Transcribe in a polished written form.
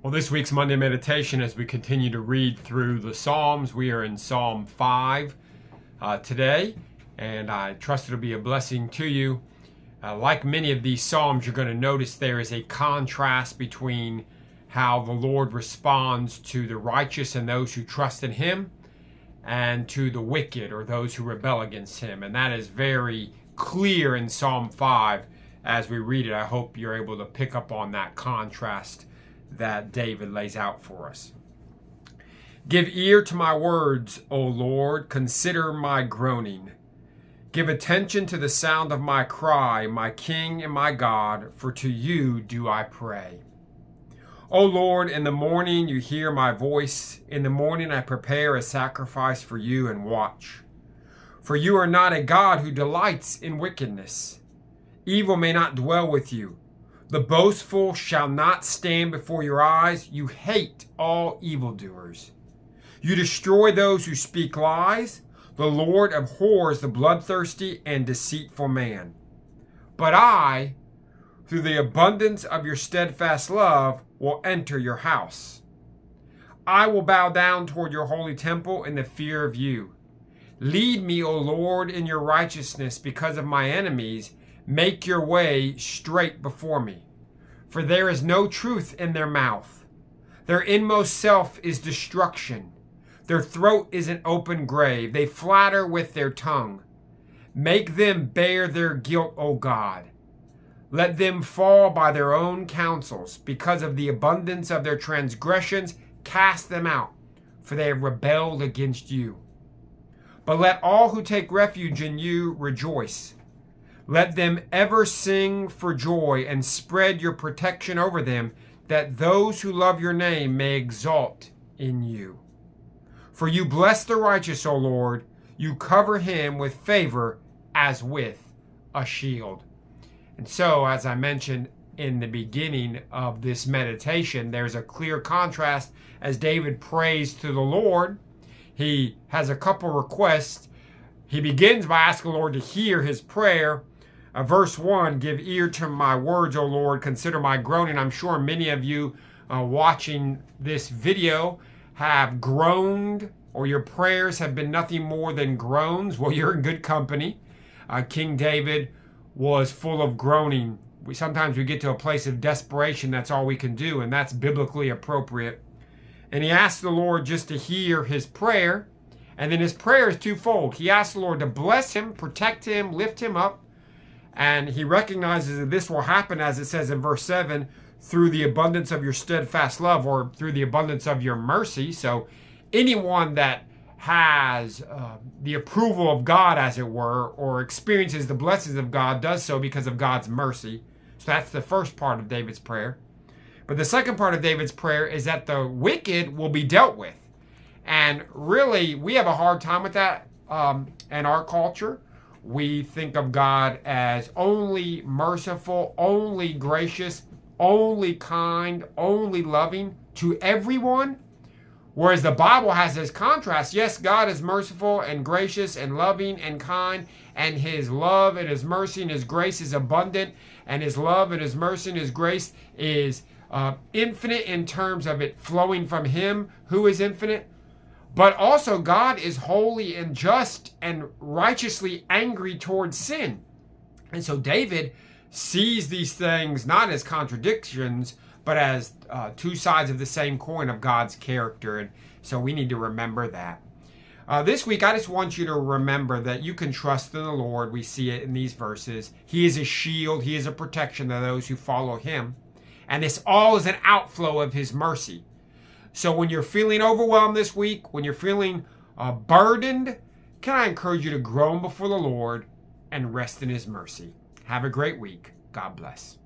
Well, this week's Monday meditation, as we continue to read through the Psalms, we are in Psalm 5 today, and I trust it'll be a blessing to you. Like many of these Psalms, you're going to notice there is a contrast between how the Lord responds to the righteous and those who trust in Him, and to the wicked or those who rebel against Him. And that is very clear in Psalm 5 as we read it. I hope you're able to pick up on that contrast that David lays out for us. Give ear to my words, O Lord, consider my groaning. Give attention to the sound of my cry, my King and my God, for to you do I pray. O Lord, in the morning you hear my voice. In the morning I prepare a sacrifice for you and watch. For you are not a God who delights in wickedness. Evil may not dwell with you. The boastful shall not stand before your eyes. You hate all evildoers. You destroy those who speak lies. The Lord abhors the bloodthirsty and deceitful man. But I, through the abundance of your steadfast love, will enter your house. I will bow down toward your holy temple in the fear of you. Lead me, O Lord, in your righteousness because of my enemies. Make your way straight before me. For there is no truth in their mouth. Their inmost self is destruction. Their throat is an open grave. They flatter with their tongue. Make them bear their guilt, O God. Let them fall by their own counsels. Because of the abundance of their transgressions, cast them out, for they have rebelled against you. But let all who take refuge in you rejoice. Let them ever sing for joy and spread your protection over them, that those who love your name may exalt in you. For you bless the righteous, O Lord. You cover him with favor as with a shield. And so, as I mentioned in the beginning of this meditation, there's a clear contrast as David prays to the Lord. He has a couple requests. He begins by asking the Lord to hear his prayer. Verse 1, give ear to my words, O Lord, consider my groaning. I'm sure many of you watching this video have groaned, or your prayers have been nothing more than groans. Well, you're in good company. King David was full of groaning. Sometimes we get to a place of desperation, that's all we can do, and that's biblically appropriate. And he asked the Lord just to hear his prayer, and then his prayer is twofold. He asked the Lord to bless him, protect him, lift him up, and he recognizes that this will happen, as it says in verse 7, through the abundance of your steadfast love, or through the abundance of your mercy. So anyone that has the approval of God, as it were, or experiences the blessings of God, does so because of God's mercy. So that's the first part of David's prayer. But the second part of David's prayer is that the wicked will be dealt with. And really, we have a hard time with that in our culture. We think of God as only merciful, only gracious, only kind, only loving to everyone. Whereas the Bible has this contrast. Yes, God is merciful and gracious and loving and kind, and his love and his mercy and his grace is abundant, and his love and his mercy and his grace is infinite in terms of it flowing from him who is infinite. But also God is holy and just and righteously angry towards sin. And so David sees these things not as contradictions, but as two sides of the same coin of God's character. And so we need to remember that. This week, I just want you to remember that you can trust in the Lord. We see it in these verses. He is a shield. He is a protection to those who follow him. And this all is an outflow of his mercy. So when you're feeling overwhelmed this week, when you're feeling burdened, can I encourage you to groan before the Lord and rest in his mercy? Have a great week. God bless.